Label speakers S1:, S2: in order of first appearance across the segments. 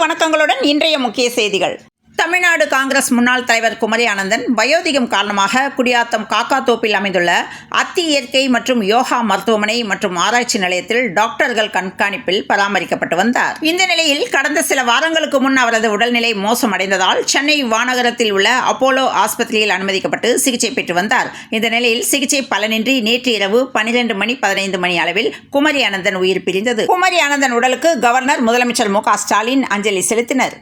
S1: வணக்கங்களுடன் இன்றைய முக்கிய செய்திகள். தமிழ்நாடு காங்கிரஸ் முன்னாள் தலைவர் குமரி ஆனந்தன் வயோதிகம் காரணமாக குடியாத்தம் காக்காத்தோப்பில் அமைந்துள்ள அத்தி இயற்கை மற்றும் யோகா மருத்துவமனை மற்றும் ஆராய்ச்சி நிலையத்தில் டாக்டர்கள் கண்காணிப்பில் பராமரிக்கப்பட்டு வந்தார். இந்த நிலையில் கடந்த சில வாரங்களுக்கு முன் அவரது உடல்நிலை மோசமடைந்ததால் சென்னை வானகரத்தில் உள்ள அப்போலோ ஆஸ்பத்திரியில் அனுமதிக்கப்பட்டு சிகிச்சை பெற்று வந்தார். இந்த நிலையில் சிகிச்சை பலனின்றி நேற்று இரவு 12:15 அளவில் குமரி ஆனந்தன் உயிர் பிரிந்தது. குமரி ஆனந்தன் உடலுக்கு கவர்னர், முதலமைச்சர் மு க ஸ்டாலின் அஞ்சலி செலுத்தினர்.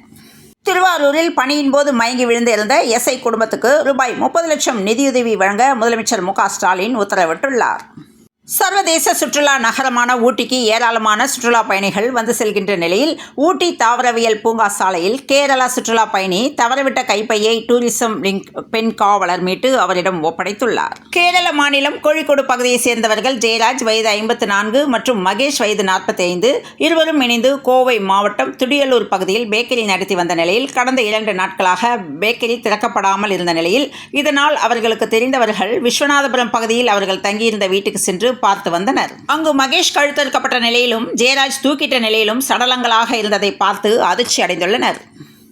S1: திருவாரூரில் பணியின் போது மயங்கி விழுந்து இருந்த எஸ்ஐ குடும்பத்துக்கு ரூபாய் 30 லட்சம் நிதியுதவி வழங்க முதலமைச்சர் மு க ஸ்டாலின் உத்தரவிட்டுள்ளார். சர்வதேச சுற்றுலா நகரமான ஊட்டிக்கு ஏராளமான சுற்றுலா பயணிகள் வந்து செல்கின்ற நிலையில் ஊட்டி தாவரவியல் பூங்கா சாலையில் கேரளா சுற்றுலா பயணி தவறவிட்ட கைப்பையை டூரிசம் பெண் காவலர் மீட்டு அவரிடம் ஒப்படைத்துள்ளார். கேரள மாநிலம் கோழிக்கோடு பகுதியை சேர்ந்தவர்கள் ஜெயராஜ் வயது 54 மற்றும் மகேஷ் வயது 45 இருவரும் இணைந்து கோவை மாவட்டம் துடியலூர் பகுதியில் பேக்கரி நடத்தி வந்த நிலையில் கடந்த 2 நாட்களாக பேக்கரி திறக்கப்படாமல் இருந்த நிலையில் இதனால் அவர்களுக்கு தெரிந்தவர்கள் விஸ்வநாதபுரம் பகுதியில் அவர்கள் தங்கியிருந்த வீட்டுக்கு சென்று பார்த்து வந்தனர். அங்கு மகேஷ் கழுத்தறுக்கப்பட்ட நிலையிலும் ஜெயராஜ் தூக்கிட்ட நிலையிலும் சடலங்களாக இருந்ததை பார்த்து அதிர்ச்சி அடைந்துள்ளனர்.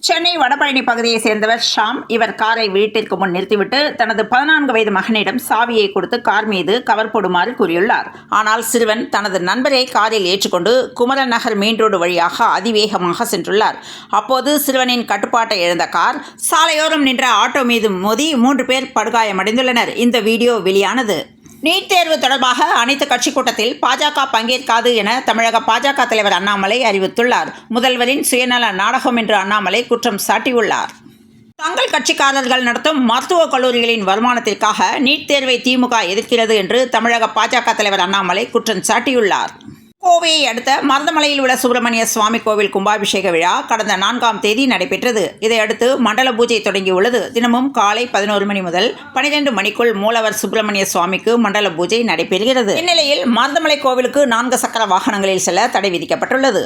S1: சென்னை வடபழனி பகுதியை சேர்ந்தவர் ஷாம். இவர் காரை வீட்டிற்கு முன் நிறுத்திவிட்டு தனது 14 வயது மகனிடம் சாவியை கொடுத்து கார் மீது கவர் போடுமாறு கூறியுள்ளார். ஆனால் சிறுவன் தனது நண்பரை காரில் ஏற்றுக்கொண்டு குமரன் நகர் மெயின் ரோடு வழியாக அதிவேகமாக சென்றுள்ளார். அப்போது சிறுவனின் கட்டுப்பாட்டை இழந்த கார் சாலையோரம் நின்ற ஆட்டோ மீது மோதி 3 பேர் படுகாயமடைந்துள்ளனர். இந்த வீடியோ வெளியானது. நீட் தேர்வு தொடர்பாக அனைத்து கட்சி கூட்டத்தில் பாஜக பங்கேற்காது என தமிழக பாஜக தலைவர் அண்ணாமலை அறிவித்துள்ளார். முதல்வரின் சுயநல நாடகம் என்று அண்ணாமலை குற்றம் சாட்டியுள்ளார். தங்கள் கட்சிக்காரர்கள் நடத்தும் மருத்துவக் கல்லூரிகளின் வருமானத்திற்காக நீட் தேர்வை திமுக எதிர்க்கிறது என்று தமிழக பாஜக தலைவர் அண்ணாமலை குற்றம் சாட்டியுள்ளார். கோவையை அடுத்த மருதமலையில் உள்ள சுப்பிரமணிய சுவாமி கோவில் கும்பாபிஷேக விழா கடந்த 4ஆம் தேதி நடைபெற்றது. இதையடுத்து மண்டல பூஜை தொடங்கியுள்ளது. தினமும் காலை 11 மணி முதல் 12 மணிக்குள் மூலவர் சுப்பிரமணிய சுவாமிக்கு மண்டல பூஜை நடைபெறுகிறது. இந்நிலையில் மருதமலை கோவிலுக்கு 4 சக்கர வாகனங்களில் செல்ல தடை விதிக்கப்பட்டுள்ளது.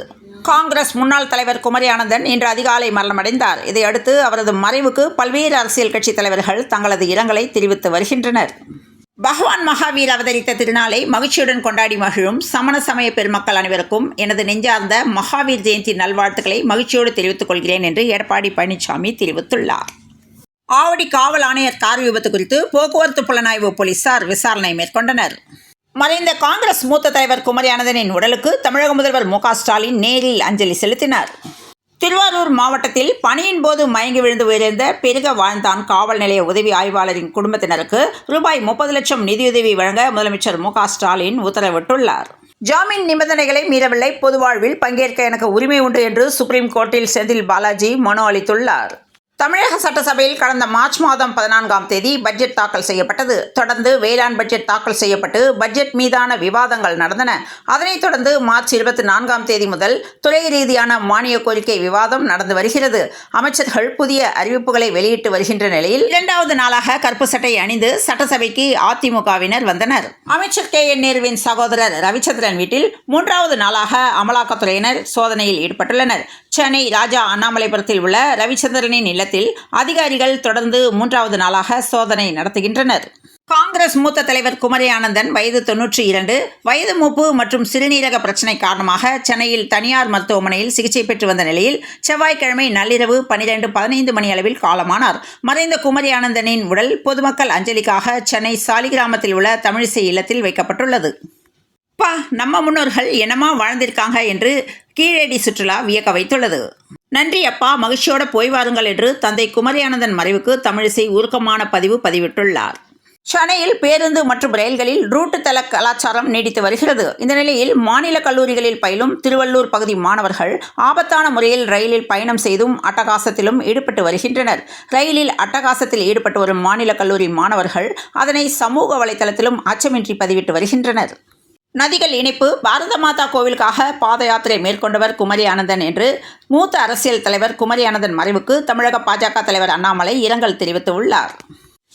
S1: காங்கிரஸ் முன்னாள் தலைவர் குமரி ஆனந்தன் இன்று அதிகாலை மரணமடைந்தார். இதையடுத்து அவரது மறைவுக்கு பல்வேறு அரசியல் கட்சி தலைவர்கள் தங்களது இரங்கலை தெரிவித்து வருகின்றனர். பகவான் மகாவீர் அவதரித்த திருநாளை மகிழ்ச்சியுடன் கொண்டாடி மகிழும் சமண சமய பெருமக்கள் அனைவருக்கும் எனது நெஞ்சார்ந்த மகாவீர் ஜெயந்தி நல்வாழ்த்துக்களை மகிழ்ச்சியோடு தெரிவித்துக் கொள்கிறேன் என்று எடப்பாடி பழனிசாமி தெரிவித்துள்ளார். ஆவடி காவல் ஆணையர் கார் விபத்து குறித்து போக்குவரத்து புலனாய்வு போலீசார் விசாரணை மேற்கொண்டனர். மறைந்த காங்கிரஸ் மூத்த தலைவர் குமரி ஆனந்தனின் உடலுக்கு தமிழக முதல்வர் மு க ஸ்டாலின் நேரில் அஞ்சலி செலுத்தினார். திருவாரூர் மாவட்டத்தில் பணியின் போது மயங்கி விழுந்து உயிரிழந்த பெருக வாழ்ந்தான் காவல் நிலைய உதவி ஆய்வாளரின் குடும்பத்தினருக்கு ரூபாய் 30 லட்சம் நிதியுதவி வழங்க முதலமைச்சர் மு க ஸ்டாலின் உத்தரவிட்டுள்ளார். ஜாமீன் நிபந்தனைகளை மீறவில்லை, பொது வாழ்வில் பங்கேற்க எனக்கு உரிமை உண்டு என்று சுப்ரீம் கோர்ட்டில் செந்தில் பாலாஜி மனு அளித்துள்ளார். தமிழக சட்டசபையில் கடந்த மார்ச் மாதம் 14ஆம் தேதி பட்ஜெட் தாக்கல் செய்யப்பட்டது. தொடர்ந்து வேளாண் பட்ஜெட் தாக்கல் செய்யப்பட்டு பட்ஜெட் மீதான விவாதங்கள் நடந்தன. அதனைத் தொடர்ந்து மார்ச் 24ஆம் தேதி முதல் துறை ரீதியான மானிய கோரிக்கை விவாதம் நடந்து வருகிறது. அமைச்சர்கள் புதிய அறிவிப்புகளை வெளியிட்டு வருகின்ற நிலையில் 2வது நாளாக கருப்பு சட்டை அணிந்து சட்டசபைக்கு அதிமுகவினர் வந்தனர். அமைச்சர் KN நேருவின் சகோதரர் ரவிச்சந்திரன் வீட்டில் 3வது நாளாக அமலாக்கத்துறையினர் சோதனையில் ஈடுபட்டுள்ளனர். சென்னை ராஜா அண்ணாமலைபுரத்தில் உள்ள ரவிச்சந்திரனின் இல்லத்தில் அதிகாரிகள் தொடர்ந்து 3வது நாளாக சோதனை நடத்துகின்றனர். காங்கிரஸ் மூத்த தலைவர் குமரி ஆனந்தன் வயது 92, வயது மூப்பு மற்றும் சிறுநீரக பிரச்சினை காரணமாக சென்னையில் தனியார் மருத்துவமனையில் சிகிச்சை பெற்று வந்த நிலையில் செவ்வாய்க்கிழமை நள்ளிரவு 12:15 மணி அளவில் காலமானார். மறைந்த குமரி ஆனந்தனின் உடல் பொதுமக்கள் அஞ்சலிக்காக சென்னை சாலிகிராமத்தில் உள்ள தமிழிசை இல்லத்தில் வைக்கப்பட்டுள்ளது. நம்ம முன்னோர்கள் என்னமா வாழ்ந்திருக்காங்க என்று கீழடி சுற்றுலா வியக்க வைத்துள்ளது. நன்றி அப்பா, மகிழ்ச்சியோட போய் வாருங்கள் என்று தந்தை குமரி ஆனந்தன் மறைவுக்கு தமிழிசை உருக்கமான பதிவு பதிவிட்டுள்ளார். சென்னையில் பேருந்து மற்றும் ரயில்களில் ரூட்டு தள கலாச்சாரம் நீடித்து வருகிறது. இந்த நிலையில் மாநில கல்லூரிகளில் பயிலும் திருவள்ளூர் பகுதி மாணவர்கள் ஆபத்தான முறையில் ரயிலில் பயணம் செய்தும் அட்டகாசத்திலும் ஈடுபட்டு வருகின்றனர். ரயிலில் அட்டகாசத்தில் ஈடுபட்டு வரும் மாநில கல்லூரி மாணவர்கள் அதனை சமூக வலைதளத்திலும் அச்சமின்றி பதிவிட்டு வருகின்றனர். நதிகள் இணைப்பு பாரத மாதா கோவிலுக்காக பாத யாத்திரை மேற்கொண்டவர் குமரி ஆனந்தன் என்று மூத்த அரசியல் தலைவர் குமரி ஆனந்தன் மறைவுக்கு தமிழக பாஜக தலைவர் அண்ணாமலை இரங்கல் தெரிவித்துள்ளார்.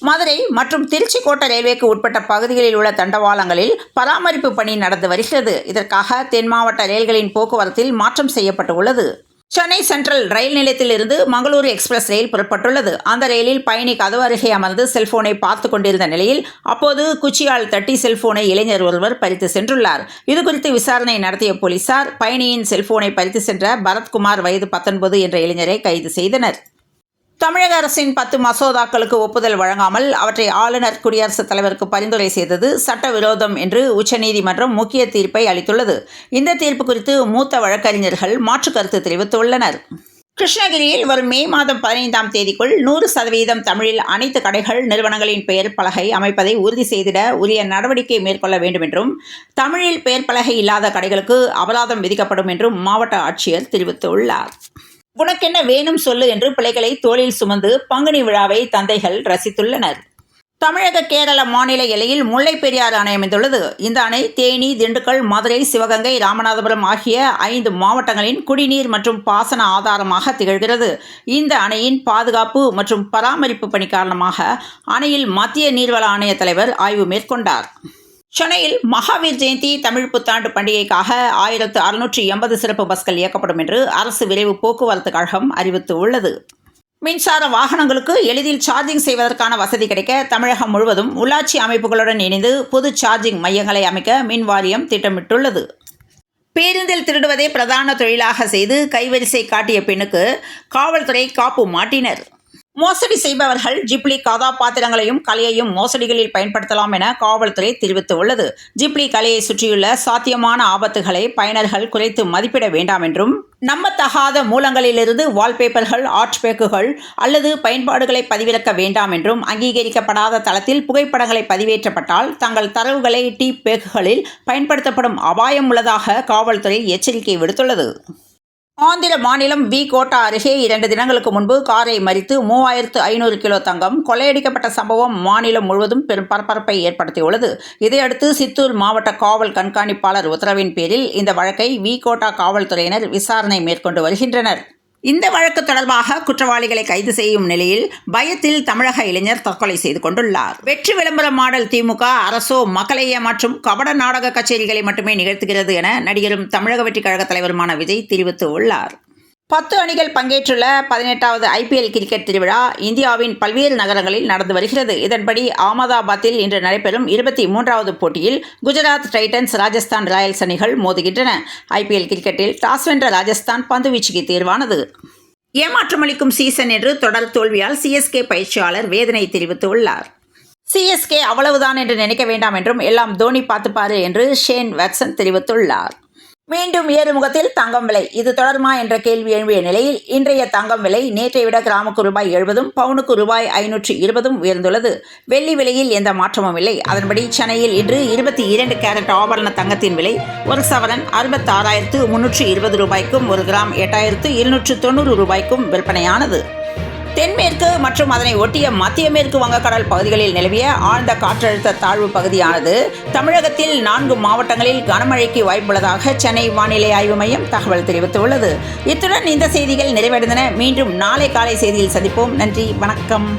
S1: மதுரை மற்றும் திருச்சி கோட்ட ரயில்வேக்கு உட்பட்ட பகுதிகளில் உள்ள தண்டவாளங்களில் பராமரிப்பு பணி நடந்து வருகிறது. இதற்காக தென் மாவட்ட ரயில்களின் போக்குவரத்தில் மாற்றம் செய்யப்பட்டு உள்ளது. சென்னை சென்ட்ரல் ரயில் நிலையத்திலிருந்து மங்களூரு எக்ஸ்பிரஸ் ரயில் புறப்பட்டுள்ளது. அந்த ரயிலில் பயணி கதவு அருகே அமர்ந்து செல்போனை பார்த்து கொண்டிருந்த நிலையில் அப்போது குச்சியால் தட்டி செல்போனை இளைஞர் ஒருவர் பறித்து சென்றுள்ளார். இதுகுறித்து விசாரணை நடத்திய போலீசார் பயணியின் செல்போனை பறித்து சென்ற பரத்குமார் வயது 19 என்ற இளைஞரை கைது செய்தனர். தமிழக அரசின் 10 மசோதாக்களுக்கு ஒப்புதல் வழங்காமல் அவற்றை ஆளுநர் குடியரசுத் தலைவருக்கு பரிந்துரை செய்தது சட்டவிரோதம் என்று உச்சநீதிமன்றம் முக்கிய தீர்ப்பை அளித்துள்ளது. இந்த தீர்ப்பு குறித்து மூத்த வழக்கறிஞர்கள் மாற்று கருத்து தெரிவித்துள்ளனர். கிருஷ்ணகிரியில் வரும் மே மாதம் 15ஆம் தேதிக்குள் 100% தமிழில் அனைத்து கடைகள் நிறுவனங்களின் பெயர் பலகை அமைப்பதை உறுதி செய்திட உரிய நடவடிக்கை மேற்கொள்ள வேண்டும் என்றும் தமிழில் பெயர் பலகை இல்லாத கடைகளுக்கு அபராதம் விதிக்கப்படும் என்றும் மாவட்ட ஆட்சியர் தெரிவித்துள்ளார். உனக்கென்ன வேணும் சொல்லு என்று பிள்ளைகளை தோளில் சுமந்து பங்குனி விழாவை தந்தைகள் ரசித்துள்ளனர். தமிழக கேரள மாநில எல்லையில் முல்லைப் பெரியாறு அணை அமைந்துள்ளது. இந்த அணை தேனி, திண்டுக்கல், மதுரை, சிவகங்கை, ராமநாதபுரம் ஆகிய 5 மாவட்டங்களின் குடிநீர் மற்றும் பாசன ஆதாரமாக திகழ்கிறது. இந்த அணையின் பாதுகாப்பு மற்றும் பராமரிப்பு பணி காரணமாக அணையில் மத்திய நீர்வள ஆணைய தலைவர் ஆய்வு மேற்கொண்டார். சென்னையில் மகாவீர் ஜெயந்தி தமிழ் புத்தாண்டு பண்டிகைக்காக 1680 சிறப்பு பஸ்கள் இயக்கப்படும் என்று அரசு விரைவு போக்குவரத்து கழகம் அறிவித்துள்ளது. மின்சார வாகனங்களுக்கு எளிதில் சார்ஜிங் செய்வதற்கான வசதி கிடைக்க தமிழகம் முழுவதும் உள்ளாட்சி அமைப்புகளுடன் இணைந்து பொது சார்ஜிங் மையங்களை அமைக்க மின் வாரியம் திட்டமிட்டுள்ளது. பேருந்தில் திருடுவதை பிரதான தொழிலாக செய்து கைவரிசை காட்டிய பெண்ணுக்கு காவல்துறை காப்பு மாட்டினர். மோசடி செய்பவர்கள் ஜிப்லி கதாபாத்திரங்களையும் கலையையும் மோசடிகளில் பயன்படுத்தலாம் என காவல்துறை தெரிவித்துள்ளது. ஜிப்லி கலையை சுற்றியுள்ள சாத்தியமான ஆபத்துகளை பயனர்கள் குறைத்து மதிப்பிட வேண்டாம் என்றும் நம்பத்தகாத மூலங்களிலிருந்து வால்பேப்பர்கள், ஆர்ட் பேக்குகள் அல்லது பயன்பாடுகளை பதிவிறக்க வேண்டாம் என்றும் அங்கீகரிக்கப்படாத தளத்தில் புகைப்படங்களை பதிவேற்றப்பட்டால் தங்கள் தரவுகளை டீப் பேக்குகளில் பயன்படுத்தப்படும் அபாயம் உள்ளதாக காவல்துறை எச்சரிக்கை விடுத்துள்ளது. ஆந்திர மாநிலம் கோட்டா அருகே 2 தினங்களுக்கு முன்பு காரை மறித்து 3500 கிலோ தங்கம் கொள்ளையடிக்கப்பட்ட சம்பவம் மாநிலம் முழுவதும் பெரும் பரபரப்பை ஏற்படுத்தியுள்ளது. இதையடுத்து சித்தூர் மாவட்ட காவல் கண்காணிப்பாளர் உத்தரவின் பேரில் இந்த வழக்கை கோட்டா காவல்துறையினர் விசாரணை மேற்கொண்டு வருகின்றனர். இந்த வழக்கு தொடர்பாக குற்றவாளிகளை கைது செய்யும் நிலையில் பயத்தில் தமிழக இளைஞர் தற்கொலை செய்து கொண்டுள்ளார். வெற்றி விளம்பர மாடல் திமுக அரசோ மக்களை ஏமாற்றும் கபட நாடக கச்சேரிகளை மட்டுமே நிகழ்த்துகிறது என நடிகரும் தமிழக வெற்றிக் கழக தலைவருமான விஜய் தெரிவித்துள்ளார். 10 அணிகள் பங்கேற்றுள்ள 18வது IPL கிரிக்கெட் திருவிழா இந்தியாவின் பல்வேறு நகரங்களில் நடந்து வருகிறது. இதன்படி அகமதாபாத்தில் இன்று நடைபெறும் 23வது போட்டியில் குஜராத் டைட்டன்ஸ், ராஜஸ்தான் ராயல்ஸ் அணிகள் மோதுகின்றன. IPL கிரிக்கெட்டில் டாஸ் வென்ற ராஜஸ்தான் பந்துவீச்சுக்கு தேர்வானது. ஏமாற்றமளிக்கும் சீசன் என்று தொடர் தோல்வியால் CSK பயிற்சியாளர் வேதனை தெரிவித்துள்ளார். CSK அவ்வளவுதான் என்று நினைக்க வேண்டாம் என்றும் எல்லாம் தோனி பார்த்துப்பாரு என்று ஷேன் வாட்சன் தெரிவித்துள்ளார். மீண்டும் ஏறுமுகத்தில் தங்கம் விலை இது தொடருமா என்ற கேள்வி எழும்பிய நிலையில் இன்றைய தங்கம் விலை நேற்றை விட கிராமுக்கு ரூபாய் 70, பவுனுக்கு ரூபாய் 520 உயர்ந்துள்ளது. வெள்ளி விலையில் எந்த மாற்றமும் இல்லை. அதன்படி சென்னையில் இன்று 22 கேரட் ஆபரண தங்கத்தின் விலை ஒரு சவரன் 66,320 ரூபாய்க்கும், ஒரு கிராம் 8,790 ரூபாய்க்கும் விற்பனையானது. தென்மேற்கு மற்றும் அதனை ஒட்டிய மத்திய மேற்கு வங்கக்கடல் பகுதிகளில் நிலவிய ஆழ்ந்த காற்றழுத்த தாழ்வு பகுதியானது தமிழகத்தில் 4 மாவட்டங்களில் கனமழைக்கு வாய்ப்புள்ளதாக சென்னை வானிலை ஆய்வு மையம் தகவல் தெரிவித்துள்ளது. இத்துடன் இந்த செய்திகள் நிறைவடைந்தன. மீண்டும் நாளை காலை செய்தியில் சந்திப்போம். நன்றி, வணக்கம்.